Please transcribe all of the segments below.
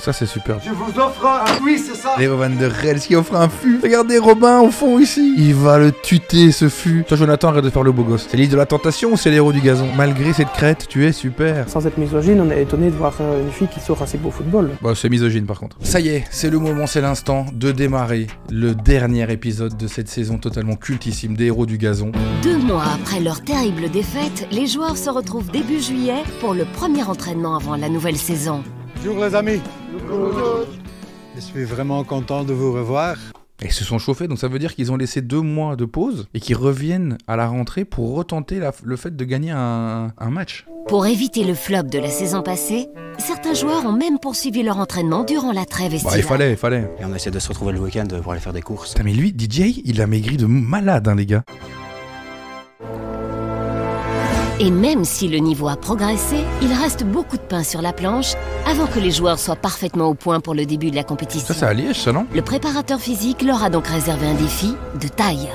Ça c'est super. Je vous offre un fût, c'est ça? Les Van der Rels qui offre un fût. Regardez Robin au fond ici. Il va le tuter ce fût. Toi Jonathan, arrête de faire le beau gosse. C'est l'île de la tentation ou c'est l'héros du gazon? Malgré cette crête, tu es super. Sans être misogyne, on est étonné de voir une fille qui sort assez beau football. Bah c'est misogyne par contre. Ça y est, c'est le moment, c'est l'instant de démarrer le dernier épisode de cette saison totalement cultissime des héros du gazon. 2 mois après leur terrible défaite, les joueurs se retrouvent début juillet pour le premier entraînement avant la nouvelle saison. Bonjour les amis. Je suis vraiment content de vous revoir. Et ils se sont chauffés, donc ça veut dire qu'ils ont laissé 2 mois de pause et qu'ils reviennent à la rentrée pour retenter le fait de gagner un match. Pour éviter le flop de la saison passée, certains joueurs ont même poursuivi leur entraînement durant la trêve estivale. Bah il fallait. Et on essaie de se retrouver le week-end pour aller faire des courses. Putain mais lui, DJ, il a maigri de malade hein les gars. Et même si le niveau a progressé, il reste beaucoup de pain sur la planche avant que les joueurs soient parfaitement au point pour le début de la compétition. Ça c'est à Liège ça non? Le préparateur physique leur a donc réservé un défi de taille.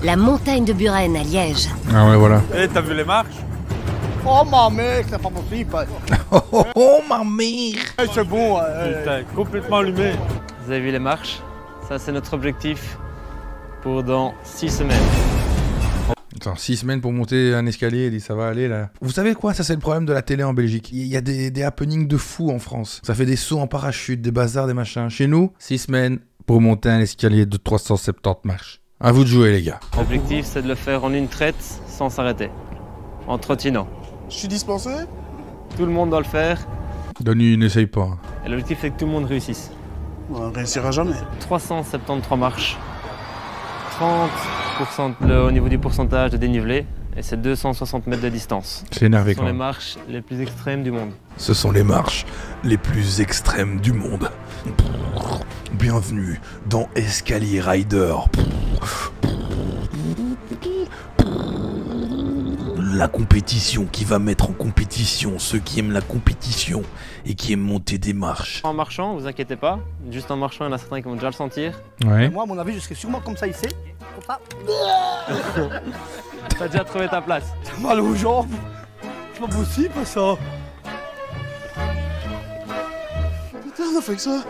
La montagne de Buren à Liège. Ah ouais voilà. Eh, t'as vu les marches? Oh ma mère, c'est pas possible. Oh ma mère. C'est bon. Putain, complètement allumé. Vous avez vu les marches? Ça, c'est notre objectif pour dans 6 semaines. Attends, 6 semaines pour monter un escalier, il dit ça va aller là. Vous savez quoi, ça c'est le problème de la télé en Belgique. Il y a des happenings de fous en France. Ça fait des sauts en parachute, des bazars, des machins. Chez nous, 6 semaines pour monter un escalier de 370 marches. À vous de jouer les gars. L'objectif, c'est de le faire en une traite sans s'arrêter, en trottinant. Je suis dispensé? Tout le monde doit le faire Denis, n'essaye pas. et l'objectif, c'est que tout le monde réussisse. On réussira jamais. 373 marches, 30% au niveau du pourcentage de dénivelé et c'est 260 mètres de distance. C'est énervé Ce sont quand les même. marches les plus extrêmes du monde. Ce sont les marches les plus extrêmes du monde. Bienvenue dans Escalier Rider. La compétition qui va mettre en compétition ceux qui aiment la compétition et qui aiment monter des marches. En marchant, vous inquiétez pas, juste en marchant, il y en a certains qui vont déjà le sentir. Ouais. Moi, à mon avis, je serai sûrement comme ça ici. Comme ça. T'as déjà trouvé ta place. J'ai mal aux jambes. C'est pas possible ça. Putain, on a fait que ça.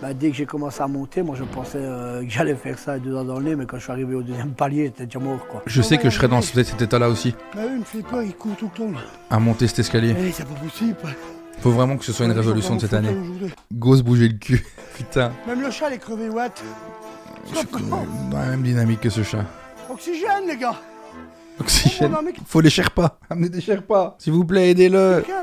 Bah, dès que j'ai commencé à monter, moi je pensais que j'allais faire ça 2 ans dans le nez, mais quand je suis arrivé au 2e palier, j'étais déjà mort quoi. Je sais que je serai dans cet état-là aussi, Bah oui, il me fait peur, il court tout le temps là. à monter cet escalier. Eh, c'est pas possible. Faut vraiment que ce soit une résolution de cette année. Go se bouger le cul. Putain. Même le chat, il est crevé, what? Je suis dans la même dynamique que ce chat. Oxygène, les gars. Oxygène. Oh, non, mais- Faut les Sherpas. Amenez des Sherpas. S'il vous plaît, aidez-le. Quel?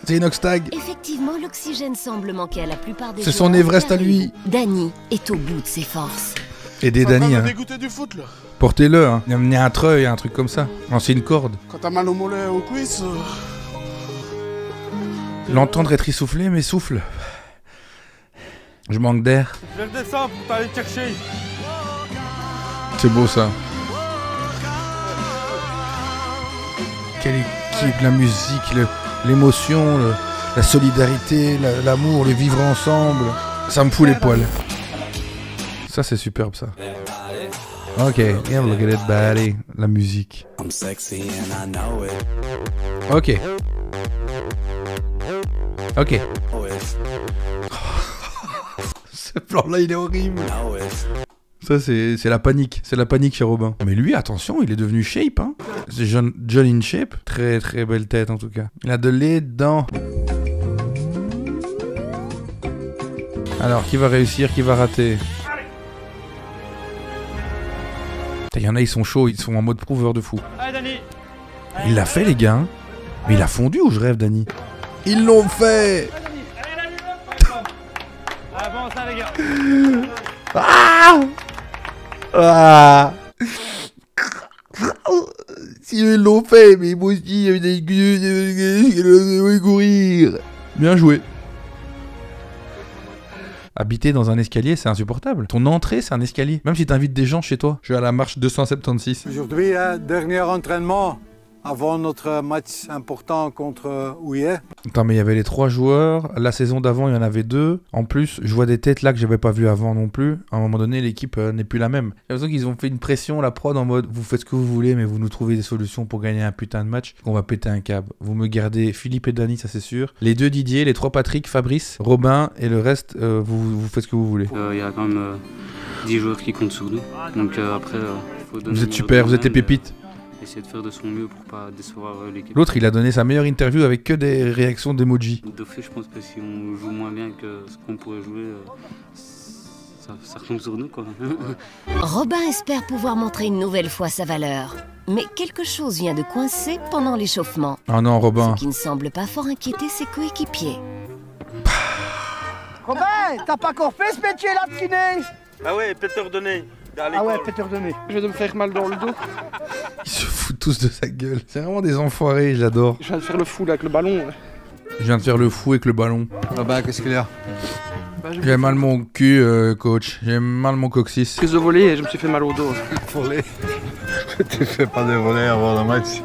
C'est Inoxtag. Effectivement, l'oxygène semble manquer à la plupart des C'est joueurs. son Everest à Car lui. Danny est au bout de ses forces. Aidez Dany, hein. Dégoûté du foot là. Portez-le, hein. Amenez un treuil, un truc comme ça. Lancez une corde. Quand t'as mal au mollet aux cuisses. L'entendre être essoufflé, mais souffle. Je manque d'air. Je le descends pour t'aller chercher. C'est beau ça. Quelle équipe, la musique, l'émotion, la solidarité, l'amour, le vivre ensemble. Ça me fout les poils. Ça c'est superbe ça. Ok, yeah, look at it, buddy. La musique. Ok. Ok. Ce plan-là, il est horrible. Ça, c'est la panique. C'est la panique chez Robin. Mais lui, attention, il est devenu shape, hein. C'est John in shape. Très, très belle tête, en tout cas. Il a de lait dedans. Alors, qui va réussir, qui va rater? Il y en a, ils sont chauds, ils sont en mode prouveur de fou. Allez, Danny. Il l'a fait, les gars, hein. Mais il a fondu ou je rêve, Dany? Ils l'ont fait! Ah bon, ça, les gars. Ah! Ah! Si ils l'ont fait, mais moi aussi, il y avait des gueux, courir. Bien joué. Habiter dans un escalier, c'est insupportable. Ton entrée, c'est un escalier. Même si t'invites des gens chez toi. Je suis à la marche 276. Aujourd'hui, dernier entraînement avant notre match important contre Houillet. Attends, mais il y avait les 3 joueurs. La saison d'avant, il y en avait 2. En plus, je vois des têtes là que j'avais pas vues avant non plus. À un moment donné, l'équipe n'est plus la même. J'ai l'impression qu'ils ont fait une pression, la prod, en mode vous faites ce que vous voulez, mais vous nous trouvez des solutions pour gagner un putain de match. On va péter un câble. Vous me gardez Philippe et Dany, ça c'est sûr. Les 2 Didier, les 3 Patrick, Fabrice, Robin et le reste, vous faites ce que vous voulez. Il y a quand même 10 joueurs qui comptent sur nous. Donc après, faut donner. Vous êtes super, vous êtes les pépites. Essayer de faire de son mieux pour pas décevoir l'équipe. L'autre, il a donné sa meilleure interview avec que des réactions d'emoji. D'office, je pense que si on joue moins bien que ce qu'on pourrait jouer, ça retombe sur nous, quoi. Robin espère pouvoir montrer une nouvelle fois sa valeur. Mais quelque chose vient de coincer pendant l'échauffement. Oh non, Robin. Ce qui ne semble pas fort inquiéter ses coéquipiers. Robin, t'as pas encore fait ce métier-là de kiné? Ah ouais, Peter Donné. Ah ouais, Peter Donné. Je vais me faire mal dans le dos. Ils se foutent tous de sa gueule. C'est vraiment des enfoirés, j'adore. Je viens de faire le fou là, avec le ballon. Je viens de faire le fou avec le ballon. Ah bah, qu'est-ce qu'il y a? J'ai mal mon cul, coach. J'ai mal mon coccyx. Prise de volée et je me suis fait mal au dos. Volé. Tu fais pas de volée avant le match.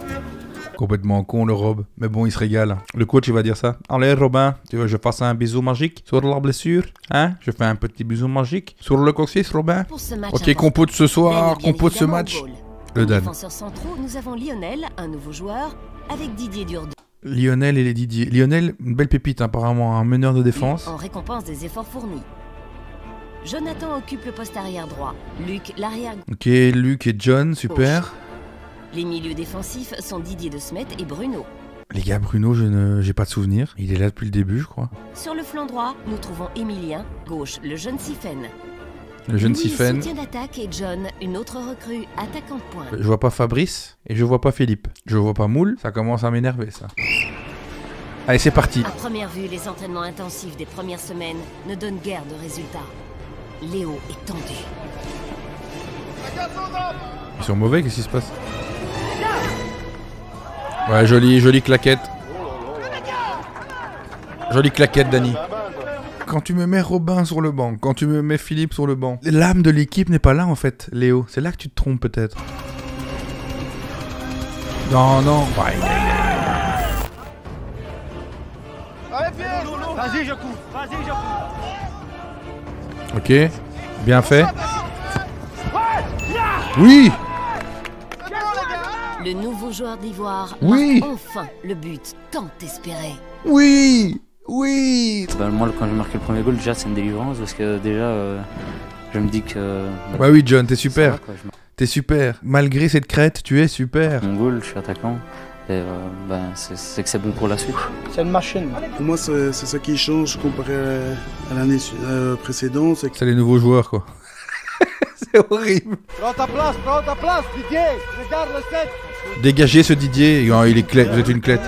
Complètement con le Rob. Mais bon, il se régale. Le coach, il va dire ça. Allez, Robin, tu veux que je fasse un bisou magique sur la blessure? Hein? Je fais un petit bisou magique sur le coccyx, Robin? Pour ce match Ok, important, compo de ce soir, bien compo de ce évidemment match. au goal. Le En Dan. défenseurs centraux, nous avons Lionel, un nouveau joueur, avec Didier Durdu, Lionel et les Didier. Lionel, une belle pépite, apparemment, un meneur de défense. en récompense des efforts fournis. Jonathan occupe le poste arrière droit. Luc, l'arrière Ok, Luc et John, super. Les milieux défensifs sont Didier de Smet et Bruno. Les gars, Bruno, j'ai pas de souvenir. Il est là depuis le début, je crois. Sur le flanc droit, nous trouvons Emilien, gauche, le jeune Sifen. Le jeune Louis, Sifen. soutien d'attaque, et John, une autre recrue, attaquant de pointe. Je vois pas Fabrice et je vois pas Philippe. Je vois pas Moule, ça commence à m'énerver ça. Allez, c'est parti. À première vue, les entraînements intensifs des premières semaines ne donnent guère de résultats. Léo est tendu. Ils sont mauvais, qu'est-ce qui se passe? Ouais, jolie claquette. Jolie claquette, Dany. Quand tu me mets Robin sur le banc, quand tu me mets Philippe sur le banc, l'âme de l'équipe n'est pas là en fait, Léo. C'est là que tu te trompes peut-être. Non, non. Vas-y, je coupe. Vas-y, je coupe. Ok, bien fait. Oui. Le nouveau joueur d'Ivoire Oui. marque enfin le but tant espéré. Oui. Oui. Moi, quand j'ai marqué le premier goal, déjà, c'est une délivrance parce que déjà, je me dis que. Ouais, oui, John, t'es super. Ça va, quoi, T'es super. Malgré cette crête, tu es super. Mon goal, je suis attaquant. Et c'est que c'est bon pour la suite. C'est une machine. Pour moi, c'est ça qui change comparé à l'année précédente. C'est les nouveaux joueurs, quoi. C'est horrible. Prends ta place, Didier. Regarde le set. Dégagez ce Didier. Oh, il est clé. Vous êtes une clette.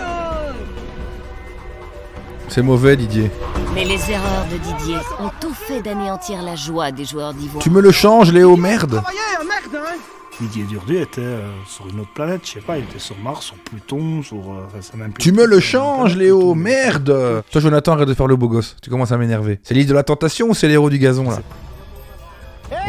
C'est mauvais, Didier. Mais les erreurs de Didier ont tout fait d'anéantir la joie des joueurs d'Ivoire. Tu me le changes, Léo, merde. Didier Durdu était sur une autre planète, je sais pas, il était sur Mars, sur Pluton, sur... c'est même plus Tu me le sur changes, une planète, Léo, Pluton. merde. Toi, Jonathan, arrête de faire le beau gosse. Tu commences à m'énerver. C'est l'île de la tentation ou c'est l'héros du gazon, là?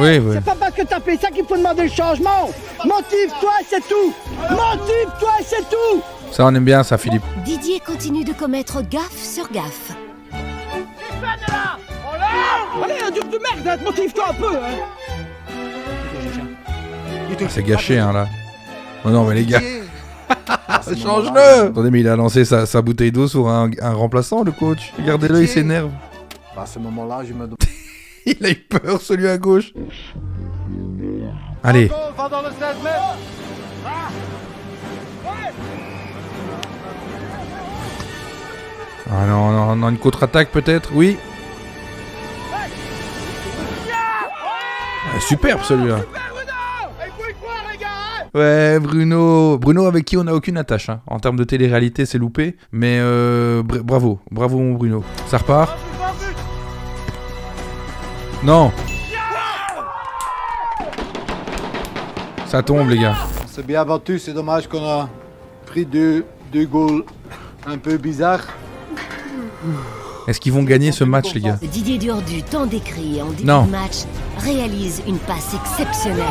Oui, oui. C'est pas parce que t'as fait ça qu'il faut demander le changement. Motive-toi, c'est tout. Motive-toi, c'est tout. Ça, on aime bien ça, Philippe. Didier continue de commettre gaffe sur gaffe. Allez, un dur de merde, motive-toi un peu. C'est gâché, hein, là. Oh non, mais les gars. Change-le. Attendez, mais il a lancé sa bouteille d'eau sur un remplaçant, le coach. Regardez-le, il s'énerve. À ce moment-là, je me demande. Il a eu peur, celui à gauche. Allez. Va dans le 16 mètres. Ah non, non, non, une contre-attaque peut-être, oui. Superbe celui-là. Ouais, Bruno. Bruno avec qui on n'a aucune attache. Hein. En termes de télé-réalité, c'est loupé. Mais bravo. Bravo, mon Bruno. Ça repart. Non. Ça tombe, les gars. On s'est bien battu, c'est dommage qu'on a pris deux goals un peu bizarres. Est-ce qu'ils vont gagner ce match, les gars? Didier Durdu, tant décrit en début Non. de match, réalise une passe exceptionnelle.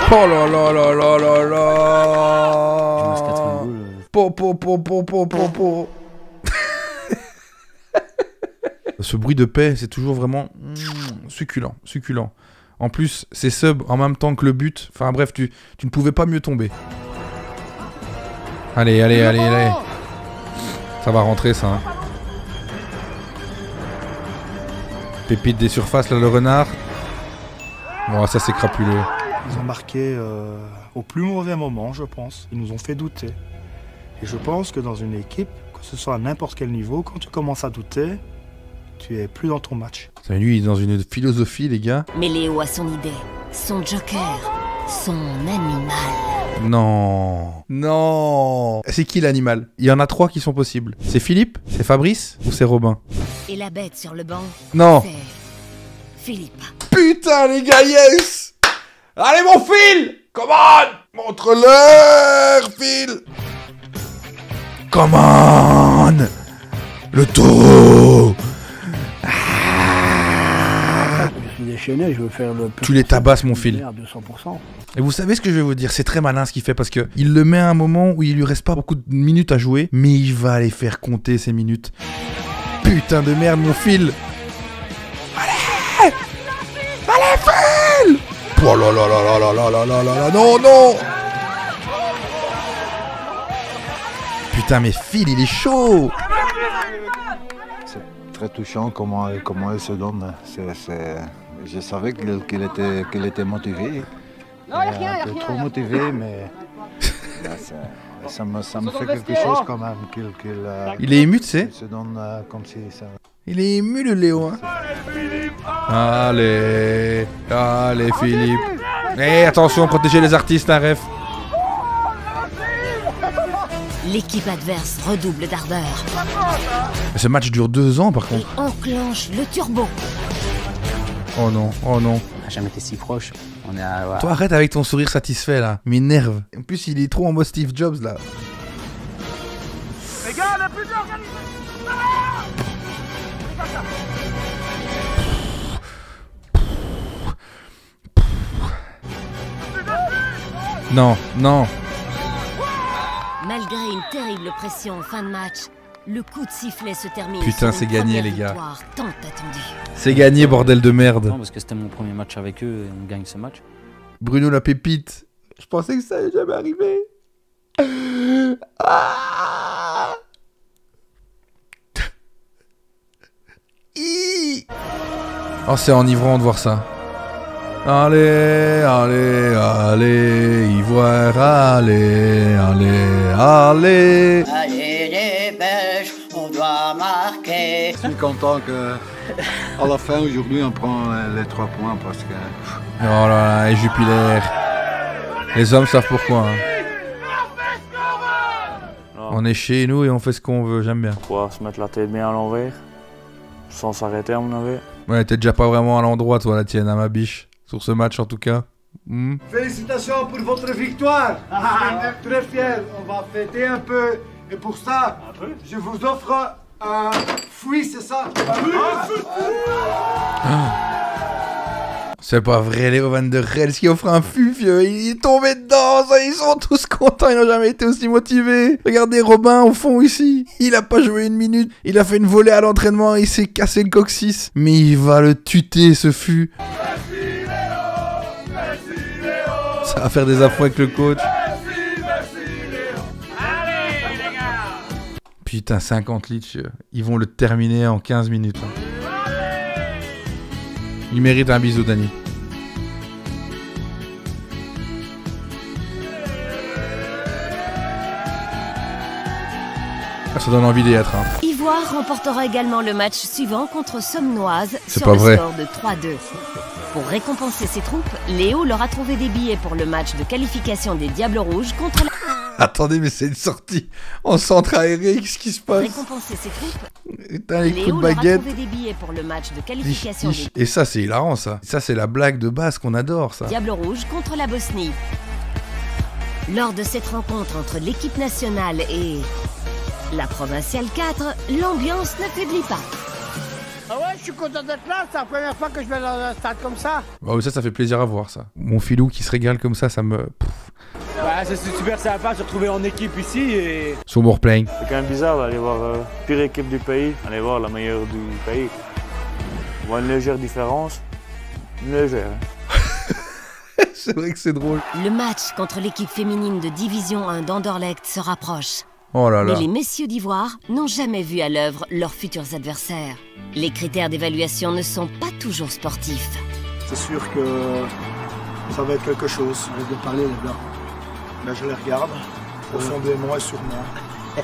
Oh là là là là là là. Je marque 80 goals. Po. Ce bruit de paix, c'est toujours vraiment succulent. En plus, c'est sub en même temps que le but. Enfin bref, tu ne pouvais pas mieux tomber. Allez. Ça va rentrer, ça. Hein. Pépite des surfaces, là, le renard. Bon, ça, c'est crapuleux. Ils ont marqué au plus mauvais moment, je pense. Ils nous ont fait douter. Et je pense que dans une équipe, que ce soit à n'importe quel niveau, quand tu commences à douter, tu es plus dans ton match. Lui, il est dans une philosophie, les gars. Mais Léo a son idée, son joker, son animal. Non. C'est qui l'animal? Il y en a 3 qui sont possibles. C'est Philippe, c'est Fabrice ou c'est Robin? Et la bête sur le banc, non. C'est Philippe. Putain, les gars, yes! Allez, mon Phil! Come on! Montre-leur, Phil! Come on! Le taureau! Je suis déchaîné, je veux faire le plus. Tu les tabasses, mon Phil. À 200%. Et vous savez ce que je vais vous dire? C'est très malin ce qu'il fait parce que il le met à un moment où il lui reste pas beaucoup de minutes à jouer, mais il va les faire compter ces minutes. Putain de merde, mon Phil! Allez, Phil! Oh là là là là là là là là là, non! Putain, mais Phil, il est chaud! C'est très touchant comment il se donne. Je savais qu'il était motivé. Un peu trop motivé, mais ça me fait quelque chose quand même. Il est ému, tu sais? Il se donne comme si ça... Il est ému, le Léo. Hein. Allez, Philippe. Eh, attention, protégez les artistes, hein, ref. L'équipe adverse redouble d'ardeur. Ce match dure 2 ans, par contre. Et enclenche le turbo. Oh non. On n'a jamais été si proche. On est à... Toi, arrête avec ton sourire satisfait, là. Il m'énerve. En plus, il est trop en mode Steve Jobs, là. Les gars, la plus organisée. Non. Malgré une terrible pression en fin de match, le coup de sifflet se termine. Putain, sur c'est une gagné, première les gars. victoire tant attendue. C'est gagné, bordel de merde. Non, parce que c'était mon premier match avec eux et on gagne ce match. Bruno la pépite. Je pensais que ça allait jamais arriver. Ah. Oh, c'est enivrant de voir ça. Allez, Ivoire, allez. Allez les Belges, on doit marquer. Je suis content qu'à la fin aujourd'hui on prend les 3 points parce que... Oh là là, et Jupiler. Les hommes savent pourquoi. Hein. On est chez nous et on fait ce qu'on veut, j'aime bien. Pouvoir se mettre la tête bien à l'envers, sans s'arrêter à mon avis. Ouais, t'es déjà pas vraiment à l'endroit, toi, la tienne, à ma biche. Sur ce match, en tout cas. Félicitations pour votre victoire. Je suis très fier. On va fêter un peu. Et pour ça, je vous offre un fruit, c'est ça? C'est pas vrai, Léo Van der Rels qui offre un fufieux. Il est tombé dedans, ça, ils sont tous contents, ils n'ont jamais été aussi motivés. Regardez Robin au fond ici. Il a pas joué 1 minute. Il a fait une volée à l'entraînement, il s'est cassé le coccyx. Mais il va le tuter, ce fût. Ça va faire des affronts avec le coach. Putain, 50 litres. Ils vont le terminer en 15 minutes. Il mérite un bisou, Dani. Ça donne envie d'y être. Hein. Ivoire remportera également le match suivant contre Somnoise sur pas le vrai. score de 3-2. Pour récompenser ses troupes, Léo leur a trouvé des billets pour le match de qualification des Diables Rouges contre la... Attendez, mais c'est une sortie en centre aéré, qu'est-ce qui se passe? Récompenser ses troupes, Putain, les coups Léo de leur a baguette. trouvé des billets pour le match de qualification des Et ça, c'est hilarant, ça. Ça, c'est la blague de base qu'on adore, ça. Diables Rouges contre la Bosnie. Lors de cette rencontre entre l'équipe nationale et la provinciale 4, l'ambiance ne faiblit pas. ouais, je suis content d'être là, c'est la première fois que je vais dans un stade comme ça. Bah ouais, ça fait plaisir à voir ça. Mon filou qui se régale comme ça me... Ouais, c'est super sympa de se retrouver en équipe ici et... So more playing. C'est quand même bizarre d'aller voir pire équipe du pays, aller voir la meilleure du pays. On voit une légère différence. Une légère. C'est vrai que c'est drôle. Le match contre l'équipe féminine de Division 1 d'Anderlecht se rapproche. Oh là là. Mais les messieurs d'Ivoire n'ont jamais vu à l'œuvre leurs futurs adversaires. Les critères d'évaluation ne sont pas toujours sportifs. C'est sûr que ça va être quelque chose. Arrête de parler, les gars. Là, je les regarde, au fond de moi et sur moi.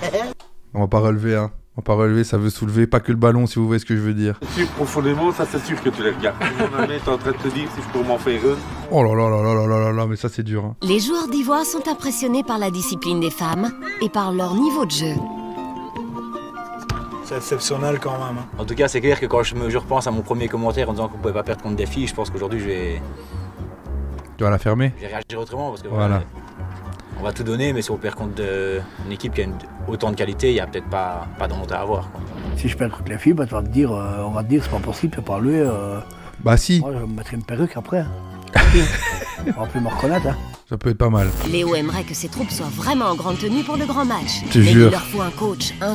On va pas relever, hein. On va pas relever, ça veut soulever pas que le ballon, si vous voyez ce que je veux dire. C'est sûr, profondément, ça c'est sûr que tu les regardes. Mon ami est en train de te dire si je peux m'en faire une. Oh là là là là là là là là, mais ça c'est dur. Hein. Les joueurs d'Ivoire sont impressionnés par la discipline des femmes et par leur niveau de jeu. C'est exceptionnel quand même. Hein. En tout cas, c'est clair que quand je repense à mon premier commentaire en disant qu'on pouvait pas perdre contre des filles, je pense qu'aujourd'hui je vais... Tu vas la fermer? Je vais réagir autrement parce que voilà. On va tout donner, mais si on perd contre une équipe qui a autant de qualité, il n'y a peut-être pas de honte à avoir. Quoi. Si je perds contre les filles, bah, on va te dire c'est pas possible, c'est pas lui. Bah si. Moi, je vais me mettre une perruque après. Hein. On va plus me reconnaître. Hein. Ça peut être pas mal. Léo aimerait que ses troupes soient vraiment en grande tenue pour le grand match. Je te mais jure. il leur faut un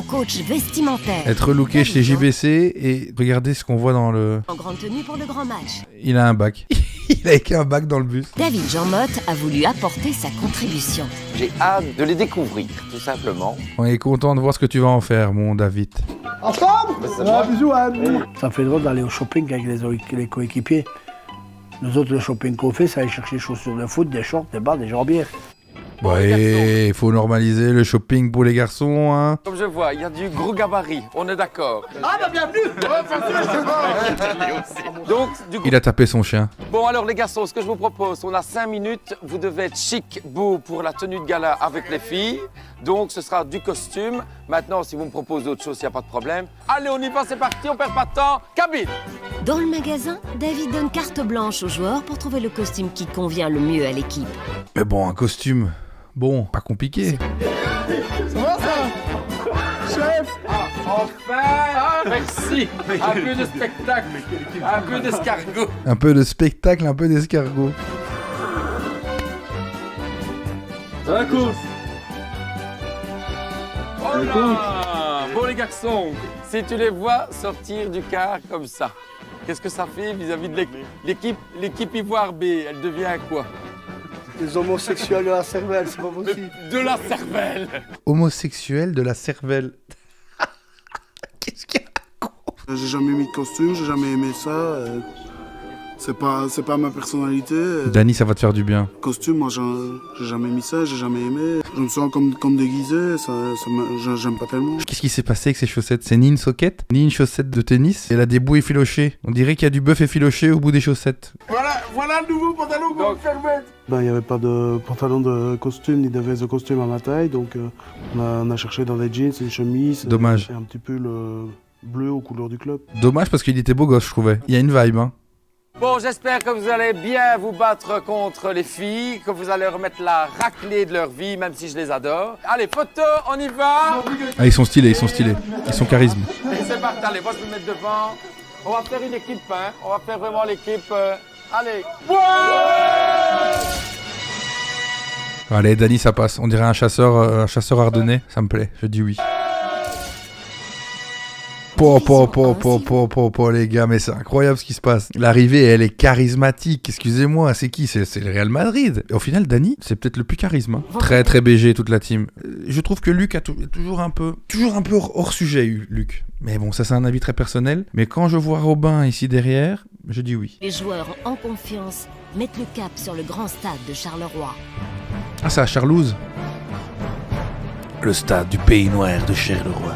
coach vestimentaire. Être relooké chez JBC et regardez ce qu'on voit dans le... En grande tenue pour le grand match. Il a un bac. Il a écrit un bac dans le bus. David Jean-Motte a voulu apporter sa contribution. J'ai hâte de les découvrir, tout simplement. On est content de voir ce que tu vas en faire, mon David. Ensemble bisous, Anne. Ça me fait drôle d'aller au shopping avec les coéquipiers. Nous autres, le shopping qu'on fait, c'est aller chercher des chaussures de foot, des shorts, des bas, des jambières. Ouais, il faut normaliser le shopping pour les garçons, hein. Comme je vois, il y a du gros gabarit, on est d'accord. Ah bah bienvenue. Donc, du coup... Il a tapé son chien. Bon alors les garçons, ce que je vous propose, on a 5 minutes, vous devez être chic, beau pour la tenue de gala avec les filles. Donc ce sera du costume. Maintenant, si vous me proposez autre chose, il n'y a pas de problème. Allez, on y va, c'est parti, on perd pas de temps. Cabine. Dans le magasin, David donne carte blanche aux joueurs pour trouver le costume qui convient le mieux à l'équipe. Mais bon, un costume... Bon, pas compliqué. Ça va ça? Chef. Enfin, merci. Un peu de spectacle, un peu d'escargot. Un peu de spectacle, un peu d'escargot. Un coup. Oh là. Bon les garçons, si tu les vois sortir du car comme ça, qu'est-ce que ça fait vis-à-vis de l'équipe Ivoire B? Elle devient quoi? Des homosexuels de la cervelle, c'est pas possible. De la cervelle. Homosexuel de la cervelle. Qu'est-ce qu'il y a? J'ai jamais mis de costume, j'ai jamais aimé ça. C'est pas ma personnalité. Dany, ça va te faire du bien. Costume, moi j'ai jamais mis ça, j'ai jamais aimé. Je me sens comme déguisé, j'aime pas tellement. Qu'est-ce qui s'est passé avec ces chaussettes? C'est ni une soquette, ni une chaussette de tennis. Elle a des bouts effilochés. On dirait qu'il y a du bœuf effiloché au bout des chaussettes. Voilà le nouveau pantalon qu'on va faire mettre. Il n'y avait pas de pantalon de costume, ni de veste de costume à ma taille, donc on a cherché dans des jeans, une chemise. Dommage. Et un petit peu le bleu aux couleurs du club. Dommage parce qu'il était beau gosse, je trouvais. Il y a une vibe, hein. Bon, j'espère que vous allez bien vous battre contre les filles, que vous allez remettre la raclée de leur vie, même si je les adore. Allez, photo, on y va. Ah, ils sont stylés, ils sont stylés. Ils sont charisme. Et c'est parti, allez, moi je vais me mettre devant. On va faire une équipe, hein. On va faire vraiment l'équipe. Allez. Allez, Dany, ça passe. On dirait un chasseur ardennais. Ça me plaît, je dis oui. Les gars, mais c'est incroyable ce qui se passe. L'arrivée, elle est charismatique. Excusez-moi, c'est qui? C'est le Real Madrid. Et au final, Dany, c'est peut-être le plus charisme. Hein. Très, très BG, toute la team. Je trouve que Luc est toujours un peu hors sujet, Luc. Mais bon, ça, c'est un avis très personnel. Mais quand je vois Robin ici derrière, je dis oui. Les joueurs en confiance mettent le cap sur le grand stade de Charleroi. Ah, c'est à Charlouse. Le stade du Pays Noir de Charleroi.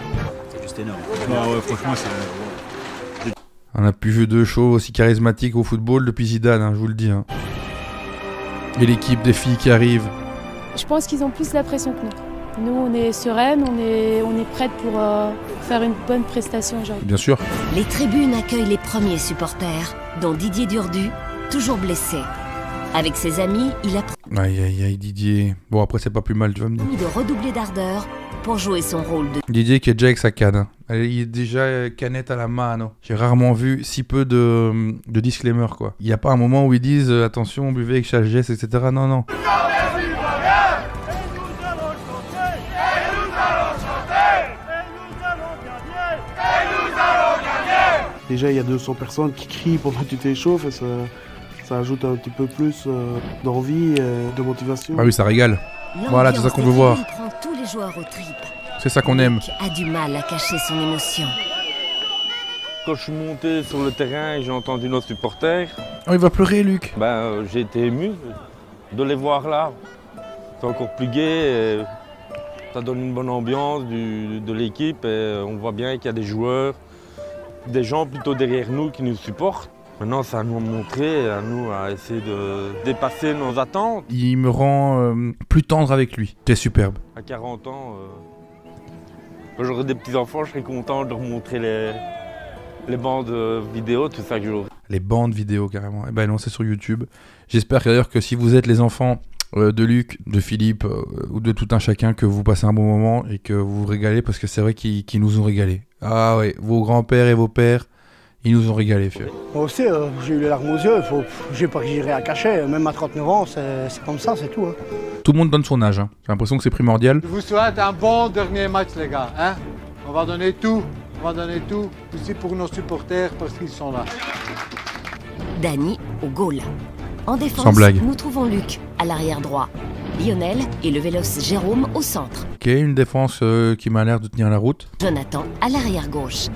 Énorme. Ah ouais, franchement, c'est... On n'a plus vu deux shows aussi charismatiques au football depuis Zidane, hein, je vous le dis. Hein. Et l'équipe des filles qui arrivent. Je pense qu'ils ont plus la pression que nous. Nous, on est sereines, on est prêtes pour faire une bonne prestation aujourd'hui. Bien sûr. Les tribunes accueillent les premiers supporters, dont Didier Durdu, toujours blessé. Avec ses amis, il a Aïe, Didier. Bon, après, c'est pas plus mal, tu vas me dire. promis de redoubler d'ardeur pour jouer son rôle de... Didier qui est déjà avec sa canne. Hein. Il est déjà canette à la mano. J'ai rarement vu si peu de disclaimer, quoi. Il n'y a pas un moment où ils disent attention, buvez avec chaque geste, etc. Non, non. Déjà, il y a 200 personnes qui crient pendant que tu t'échauffes et ça ajoute un petit peu plus d'envie, de motivation. Ah oui, ça régale. Voilà, c'est ça qu'on veut voir. Prend tous les joueurs aux tripes. C'est ça qu'on aime. Luc a du mal à cacher son émotion. Quand je suis monté sur le terrain et j'ai entendu nos supporters... Oh, il va pleurer, Luc. J'ai été ému de les voir là. C'est encore plus gai. Et ça donne une bonne ambiance de l'équipe. Et on voit bien qu'il y a des joueurs, des gens plutôt derrière nous qui nous supportent. Maintenant, c'est à nous de montrer, à nous à essayer de dépasser nos attentes. Il me rend plus tendre avec lui. C'est superbe. À 40 ans, quand j'aurai des petits-enfants, je serai content de leur montrer les bandes vidéo, tout ça que j'aurai. Les bandes vidéo, carrément. Eh ben non, c'est sur YouTube. J'espère d'ailleurs que si vous êtes les enfants de Luc, de Philippe ou de tout un chacun, que vous passez un bon moment et que vous vous régalez, parce que c'est vrai qu'ils nous ont régalé. Ah ouais, vos grands-pères et vos pères, ils nous ont régalé, fieu. Moi aussi, j'ai eu les larmes aux yeux, j'ai pas que j'irai à cacher, même à 39 ans, c'est comme ça, c'est tout. Hein. Tout le monde donne son âge, hein. J'ai l'impression que c'est primordial. Je vous souhaite un bon dernier match, les gars. Hein, on va donner tout aussi pour nos supporters, parce qu'ils sont là. Dany au goal. En défense, sans blague. Nous trouvons Luc à l'arrière droit, Lionel et le véloce Jérôme au centre. Ok, une défense qui m'a l'air de tenir la route. Jonathan à l'arrière gauche.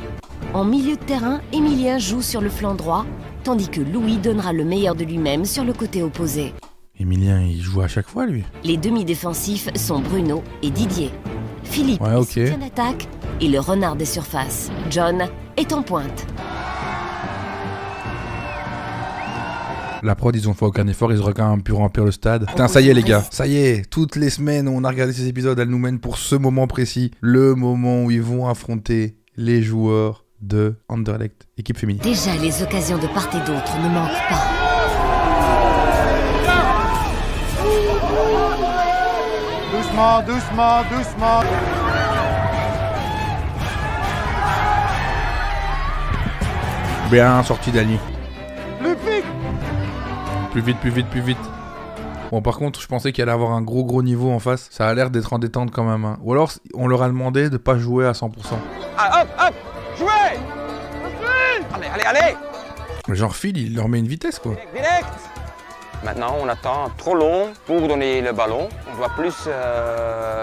En milieu de terrain, Emilien joue sur le flanc droit, tandis que Louis donnera le meilleur de lui-même sur le côté opposé. Emilien, il joue à chaque fois, lui. Les demi-défensifs sont Bruno et Didier. Philippe soutient l'attaque et le renard des surfaces, John, est en pointe. La prod, ils ont fait aucun effort, ils auraient quand même pu remplir le stade. Putain, ça y est les gars, ça y est, toutes les semaines où on a regardé ces épisodes, elles nous mènent pour ce moment précis. Le moment où ils vont affronter les joueurs de Anderlecht, équipe féminine. Déjà, les occasions de part et d'autre ne manquent pas. Doucement, doucement, doucement. Bien sorti Dany. Plus vite. Plus vite. Bon, par contre, je pensais qu'il allait avoir un gros niveau en face. Ça a l'air d'être en détente quand même. Hein. Ou alors, on leur a demandé de pas jouer à 100%. Ah, hop, jouez. Allez. Genre Phil, il leur met une vitesse, quoi. Direct. Maintenant, on attend trop long pour donner le ballon. On doit plus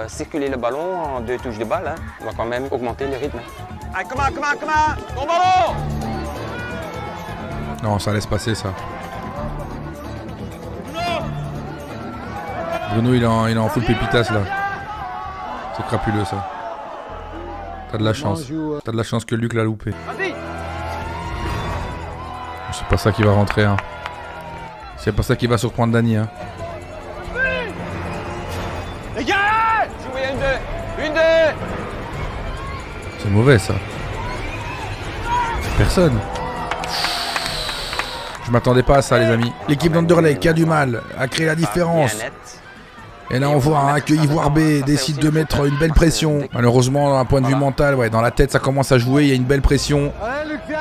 circuler le ballon en 2 touches de balle. Hein. On va quand même augmenter le rythme. Allez, comment, ton ballon. Non, ça laisse passer, ça. Bruno, il est en full pépitas, là. C'est crapuleux, ça. T'as de la chance. T'as de la chance que Luc l'a loupé. C'est pas ça qui va rentrer, hein. C'est pas ça qui va surprendre Dany, hein. Les gars, jouez une deux. C'est mauvais, ça. Personne. Je m'attendais pas à ça, les amis. L'équipe d'Anderlecht qui a du mal à créer la différence. Et là, on voit que Ivoire B décide de mettre une belle pression. Malheureusement, d'un point de vue mental, ouais, dans la tête, ça commence à jouer. Il y a une belle pression.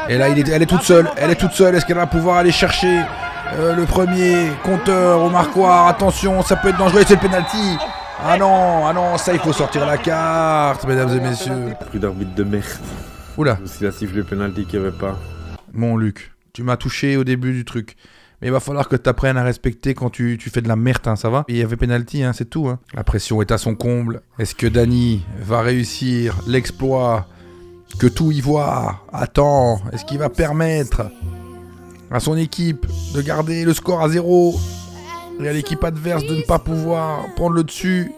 Et là, elle est toute seule. Est-ce qu'elle va pouvoir aller chercher le premier compteur au marquoir? Attention, ça peut être dangereux. C'est le penalty. Ah non, ça, il faut sortir la carte, mesdames et messieurs. Plus d'arbitre de merde. Oula. C'est la siffle le penalty qu'il n'y avait pas. Mon Luc, tu m'as touché au début du truc. Mais il va falloir que tu apprennes à respecter quand tu fais de la merde, hein, ça va? Il y avait penalty, hein, c'est tout. Hein. La pression est à son comble. Est-ce que Dany va réussir l'exploit que tout Ivoire attend? Est-ce qu'il va permettre à son équipe de garder le score à 0 et à l'équipe adverse de ne pas pouvoir prendre le dessus?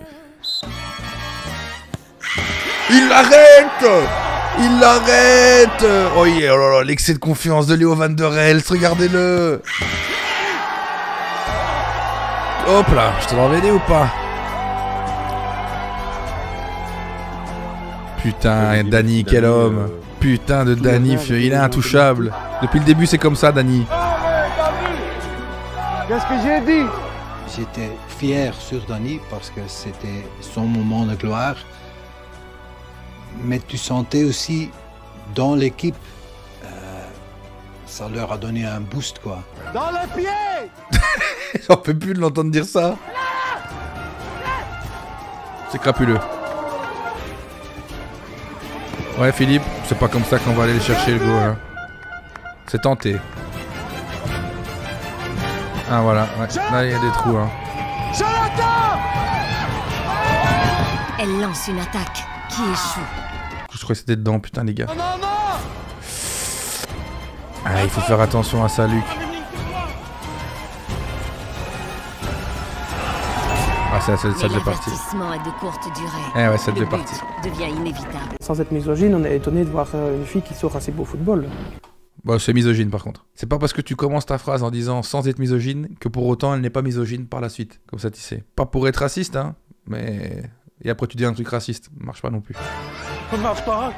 Il l'arrête! Oh là là, l'excès de confiance de Léo Van der Elst, regardez-le. Hop là, je te l'avais dit ou pas? Putain, Dany, quel homme. Putain de Dany, il est intouchable. Depuis le début, c'est comme ça, Dany. Qu'est-ce que j'ai dit? J'étais fier sur Dany parce que c'était son moment de gloire. Mais tu sentais aussi dans l'équipe, ça leur a donné un boost quoi. Dans le pied. J'en peux plus de l'entendre dire ça. C'est crapuleux. Ouais Philippe, c'est pas comme ça qu'on va aller le chercher le goal. Hein. C'est tenté. Ah voilà, ouais. Là il y a des trous. Hein. Elle lance une attaque qui échoue. Je crois que c'était dedans, putain les gars. Ah, il faut faire attention à ça, Luc. Ah, ça devait partir. L'avertissement est de courte durée. Eh ouais, ça devait partir. Devient inévitable. Sans être misogyne, on est étonné de voir une fille qui sort assez beau football. Bon, c'est misogyne par contre. C'est pas parce que tu commences ta phrase en disant sans être misogyne que pour autant elle n'est pas misogyne par la suite. Comme ça, tu sais. Pas pour être raciste, hein, mais. Et après, tu dis un truc raciste. Marche pas non plus. Ça marche pas.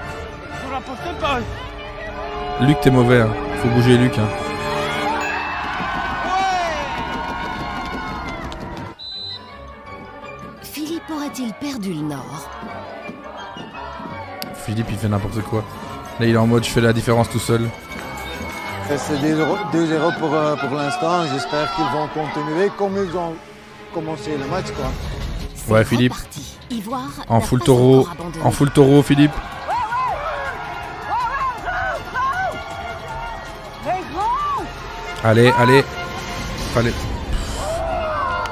Faut la poster pareil. Luc, t'es mauvais, hein. Faut bouger Luc, hein. Philippe aurait-il perdu le nord? Philippe, il fait n'importe quoi. Là, il est en mode je fais la différence tout seul. C'est 2-0 pour l'instant. J'espère qu'ils vont continuer comme ils ont commencé le match quoi. Ouais, Philippe. Ivoire, en full taureau. En full taureau, Philippe. Allez, allez.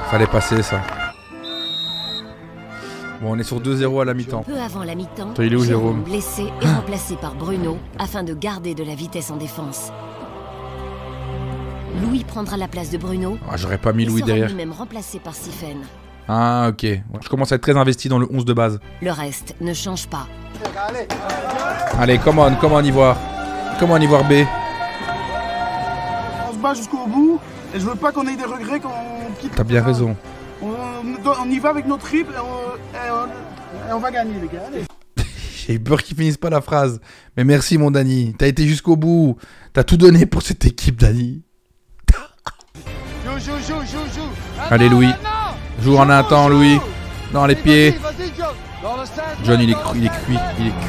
Fallait passer ça. Bon, on est sur 2-0 à la mi-temps. Peu avant la mi-temps, il est où, Jérôme? Blessé et remplacé par Bruno afin de garder de la vitesse en défense. Louis prendra la place de Bruno. Ah, j'aurais pas mis Louis derrière. Lui-même remplacé par Sifen. Ah, ok. Ouais. Je commence à être très investi dans le 11 de base. Le reste ne change pas. Allez, come on, Ivoire. Come on, Ivoire B. On se bat jusqu'au bout et je veux pas qu'on ait des regrets quand on quitte. T'as bien raison. On y va avec notre trip et on va gagner, les gars. Allez. J'ai eu peur qu'ils finissent pas la phrase. Mais merci, mon Dani. T'as été jusqu'au bout. T'as tout donné pour cette équipe, Dani. Joue. Allez, Louis. Joue en un temps, Louis. Dans les pieds. John, il est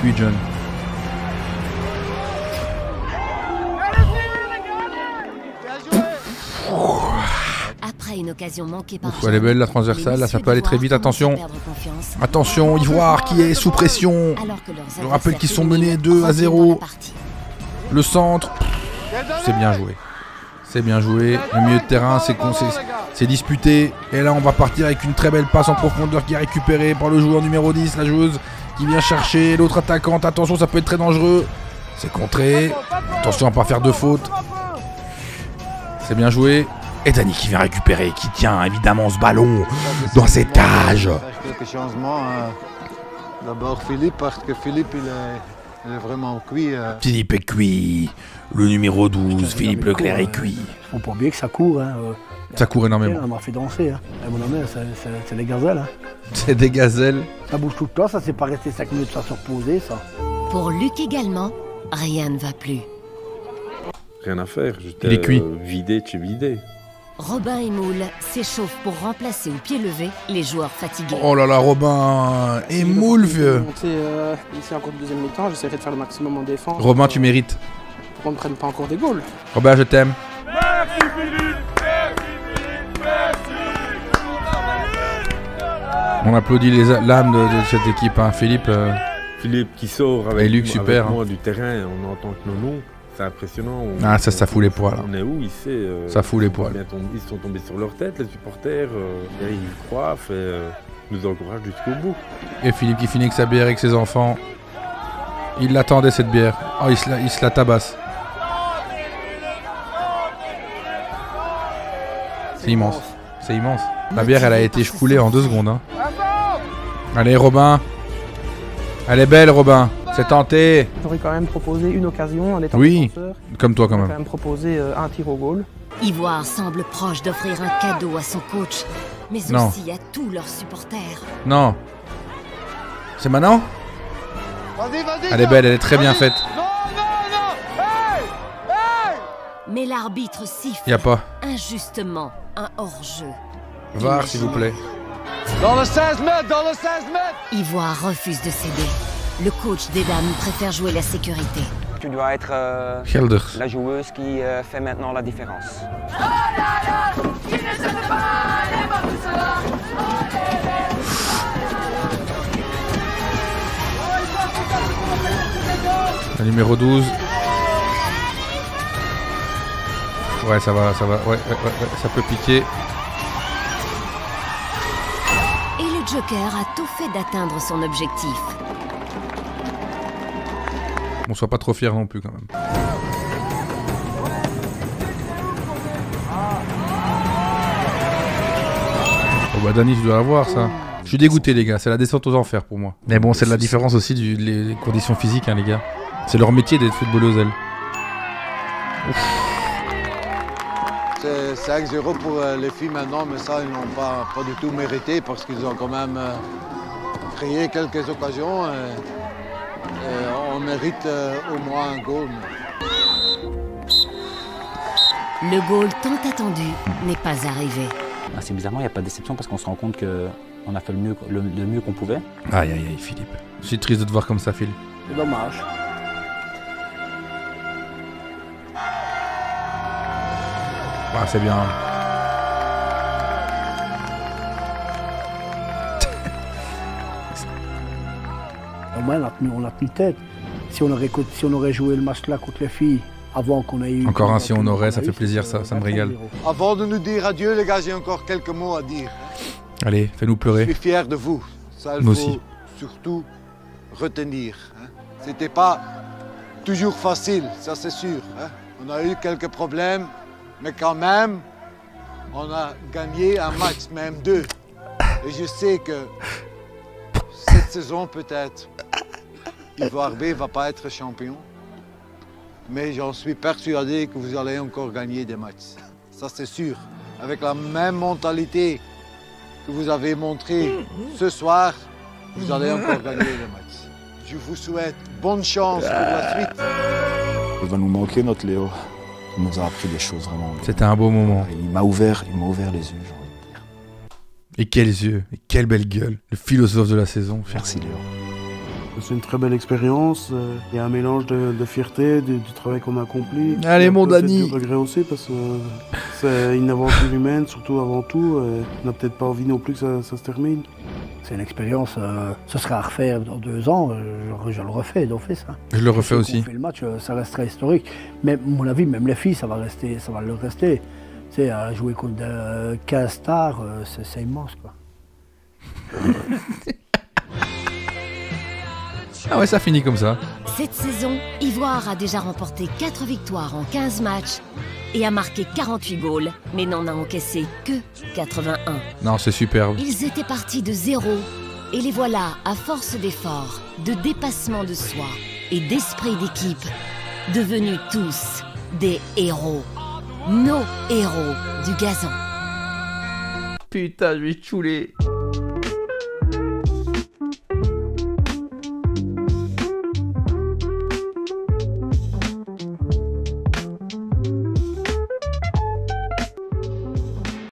cuit, John. Après une occasion manquée par elle est belle la transversale, là ça peut aller très vite, attention. Attention, Ivoire qui est sous pression. Je rappelle qu'ils sont menés 2-0. Le centre, c'est bien joué. C'est bien joué. Le milieu de terrain, c'est disputé. Et là, on va partir avec une très belle passe en profondeur qui est récupérée par le joueur numéro 10, la joueuse qui vient chercher l'autre attaquante. Attention, ça peut être très dangereux. C'est contré. Attention à ne pas faire de faute. C'est bien joué. Et Dani qui vient récupérer, qui tient évidemment ce ballon dans ses cages. Quelques changements. D'abord Philippe, parce que Philippe il est vraiment cuit. Philippe est cuit. Le numéro 12, Philippe Leclerc est cuit. Faut pas oublier que ça court. Hein. Ça court énormément. On m'a fait danser. Hein. Mon ami, c'est des gazelles. Hein. C'est des gazelles. Ça bouge tout le temps, ça s'est pas resté 5 minutes sans se reposer, ça. Pour Luc également, rien ne va plus. Rien à faire, il est cuit. Vidé, tu es vidé. Robin et Moule s'échauffent pour remplacer au pied levé les joueurs fatigués. Oh là là, Robin et Moule, vieux. Ici encore de deuxième mi-temps, j'essaierai de faire le maximum en défense. Robin, tu mérites. Pour qu'on ne prenne pas encore des goals. Robin, je t'aime. Merci Philippe, merci. On applaudit l'âme de cette équipe, hein. Philippe. Philippe qui sort avec, Luc, super, avec moi du terrain, on entend que nos noms. C'est impressionnant. Ça fout les poils. On est où ici ça fout les poils. Ils sont tombés sur leur tête, les supporters. Ils y croient, nous encouragent jusqu'au bout. Et Philippe qui finit avec sa bière avec ses enfants. Il l'attendait cette bière. Oh, il se la tabasse. C'est immense. C'est immense. La bière, elle a été coulée en 2 secondes. Hein. Allez, Robin. Elle est belle, Robin. C'est tenté. J'aurais quand même proposé une occasion en étant défenseur. Comme toi quand même. J'aurais quand même proposé un tir au goal. Ivoire semble proche d'offrir un cadeau à son coach, mais aussi à tous leurs supporters. Non. C'est maintenant? Elle est belle, elle est très bien faite. Mais l'arbitre siffle. Y a pas. Injustement, un hors-jeu. VAR, s'il vous plaît. Dans le 16 mètres, dans le 16 mètres. Ivoire refuse de céder. le coach des dames préfère jouer la sécurité. Tu dois être la joueuse qui fait maintenant la différence. La numéro 12. Ouais, ça va. Ouais, ça peut piquer. Et le Joker a tout fait d'atteindre son objectif. Bon, sois pas trop fier non plus quand même. Oh bah Dani, tu dois l'avoir ça. Je suis dégoûté les gars, c'est la descente aux enfers pour moi. Mais bon, c'est la différence aussi des conditions physiques hein les gars. C'est leur métier d'être footballeuse elles. C'est 5-0 pour les filles maintenant, mais ça ils n'ont pas du tout mérité parce qu'ils ont quand même créé quelques occasions. On mérite au moins un goal. Le goal tant attendu n'est pas arrivé. Assez bizarrement, il n'y a pas de déception parce qu'on se rend compte qu'on a fait le mieux qu'on pouvait. Aïe aïe aïe Philippe. Je suis triste de te voir comme ça Phil. C'est dommage. Ah, c'est bien. Au moins, on a tenu tête. Si on aurait joué le match-là contre les filles, avant qu'on ait eu... Encore un si on aurait, ça fait plaisir ça me régale. Avant de nous dire adieu, les gars, j'ai encore quelques mots à dire. Allez, fais-nous pleurer. Je suis fier de vous. Ça, il Nous faut aussi. surtout retenir. Hein. C'était pas toujours facile, ça c'est sûr. Hein. On a eu quelques problèmes, mais quand même, on a gagné un match, même 2. Et je sais que cette saison, peut-être, Ivoire B ne va pas être champion. Mais j'en suis persuadé que vous allez encore gagner des matchs. Ça, c'est sûr. Avec la même mentalité que vous avez montré ce soir, vous allez encore gagner des matchs. Je vous souhaite bonne chance pour la suite. Il va nous manquer, notre Léo. Il nous a appris des choses vraiment. C'était un beau moment. Il m'a ouvert les yeux, j'ai envie de dire. Et quels yeux, et quelle belle gueule. Le philosophe de la saison. Merci Léo. C'est une très belle expérience. Il y a un mélange de fierté, du travail qu'on a accompli. Allez mon Dani. Du regret aussi parce que c'est une aventure humaine, surtout avant tout. On n'a peut-être pas envie non plus que ça se termine. C'est une expérience, ce sera à refaire dans 2 ans, je le refais d'office. Hein. Je le refais aussi. Si on fait le match, ça restera historique. Mais à mon avis, même les filles, ça va le rester. Tu sais, à jouer contre 15 stars, c'est immense quoi. Ah ouais, ça finit comme ça. Cette saison, Ivoire a déjà remporté 4 victoires en 15 matchs et a marqué 48 goals, mais n'en a encaissé que 81. Non, c'est superbe. Ils étaient partis de 0 et les voilà, à force d'efforts, de dépassement de soi et d'esprit d'équipe, devenus tous des héros. Nos héros du gazon. Putain, je vais chouler.